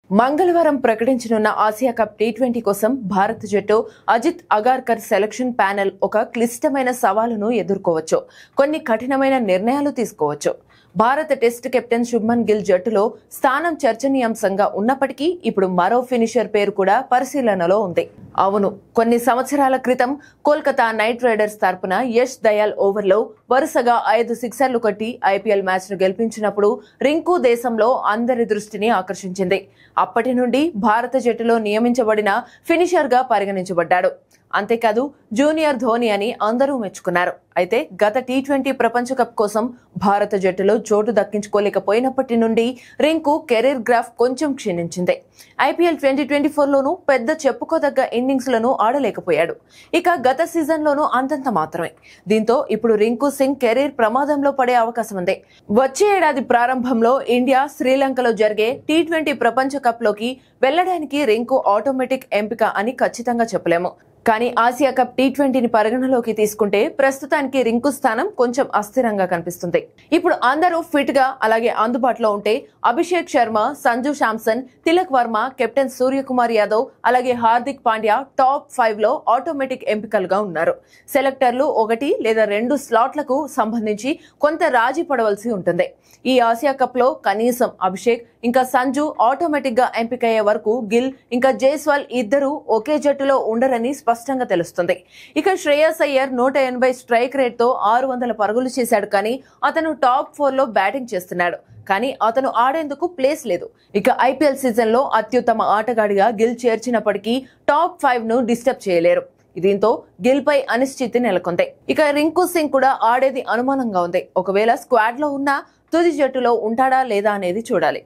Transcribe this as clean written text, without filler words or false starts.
మంగళవారం ప్రకటించనున్న Asia cup T20 కోసం భారత జట్టు అజిత్ అగార్కర్ సెలక్షన్ ప్యానెల్ ఒక క్లిష్టమైన సవాలును ఎదుర్కోవచ్చు. కొన్ని కఠినమైన నిర్ణయాలు తీసుకోవచ్చు. భారత టెస్ట్ కెప్టెన్ శుభ్మన్ గిల్ జట్టులో స్థానం చర్చనీయాంశంగా ఉన్నప్పటికీ ఇప్పుడు మరో ఫినిషర్ పేరు కూడా పరిశీలనలో ఉంది. అవును, కొన్ని సంవత్సరాల క్రితం కోల్కతా నైట్ రైడర్స్ తరపున యష్ దయాల్ ఓవర్లో వరుసగా 5 సిక్సర్లు కొట్టి ఐపీఎల్ మ్యాచ్ను గెలిపించినప్పుడు రింకు దేశంలో అందరి దృష్టిని ఆకర్షించింది. అప్పటి నుండి భారత జట్టులో నియమించబడిన ఫినిషర్గా పరిగణించబడ్డాడు. అంతేకాదు జూనియర్ ధోని అని అందరూ మెచ్చుకున్నారు. అయితే గత టీ20 ప్రపంచ కప్ కోసం భారత జట్టులో చోటు దక్కించుకోలేకపోయినప్పటి నుండి రింకు కెరీర్ గ్రాఫ్ కొంచెం క్షీణించింది. ఐపీఎల్ 2024లోనూ పెద్ద చెప్పుకోదగ్గ ఇన్నింగ్స్ లను ఆడలేకపోయాడు. ఇక గత సీజన్లోనూ అంతంత మాత్రమే. దీంతో ఇప్పుడు రింకు సింగ్ కెరీర్ ప్రమాదంలో పడే అవకాశం ఉంది. వచ్చే ఏడాది ప్రారంభంలో ఇండియా శ్రీలంకలో జరిగే టీ20 ప్రపంచ కప్ లోకి వెళ్లడానికి రింకు ఆటోమేటిక్ ఎంపిక అని ఖచ్చితంగా చెప్పలేము. కానీ ఆసియా కప్ టీ20ని పరిగణలోకి తీసుకుంటే ప్రస్తుతానికి రింకు స్థానం కొంచెం అస్థిరంగా కనిపిస్తుంది. ఇప్పుడు అందరూ ఫిట్ గా అలాగే అందుబాటులో ఉంటే అభిషేక్ శర్మ, సంజు శాంసన్, తిలక్ వర్మ, కెప్టెన్ సూర్యకుమార్ యాదవ్ అలాగే హార్దిక్ పాండ్యా టాప్ 5 లో ఆటోమేటిక్ ఎంపికలుగా ఉన్నారు. సెలెక్టర్లు 1 లేదా 2 స్లాట్లకు సంబంధించి కొంత రాజీ పడవలసి ఉంటుంది. ఈ ఆసియా కప్ లో కనీసం అభిషేక్ ఇంకా సంజు ఆటోమేటిక్ గా ఎంపికయ్యే వరకు గిల్ ఇంకా జైస్వాల్ ఇద్దరు ఒకే జట్టులో ఉండరని స్పష్టంగా తెలుస్తుంది. ఇక శ్రేయస్ అయ్యర్ 180 స్ట్రైక్ రేట్ తో 600 పరుగులు చేశాడు. కానీ అతను టాప్ 4 లో బ్యాటింగ్ చేస్తున్నాడు. కానీ అతను ఆడేందుకు ప్లేస్ లేదు. ఇక ఐపీఎల్ సీజన్ లో అత్యుత్తమ ఆటగాడిగా గిల్ చేర్చినప్పటికీ టాప్ 5 ను డిస్టర్బ్ చేయలేరు. దీంతో గిల్ పై అనిశ్చితి నెలకొంది. ఇక రింకు సింగ్ కూడా ఆడేది అనుమానంగా ఉంది. ఒకవేళ స్క్వాడ్ లో ఉన్నా తుది జట్టులో ఉంటాడా లేదా అనేది చూడాలి.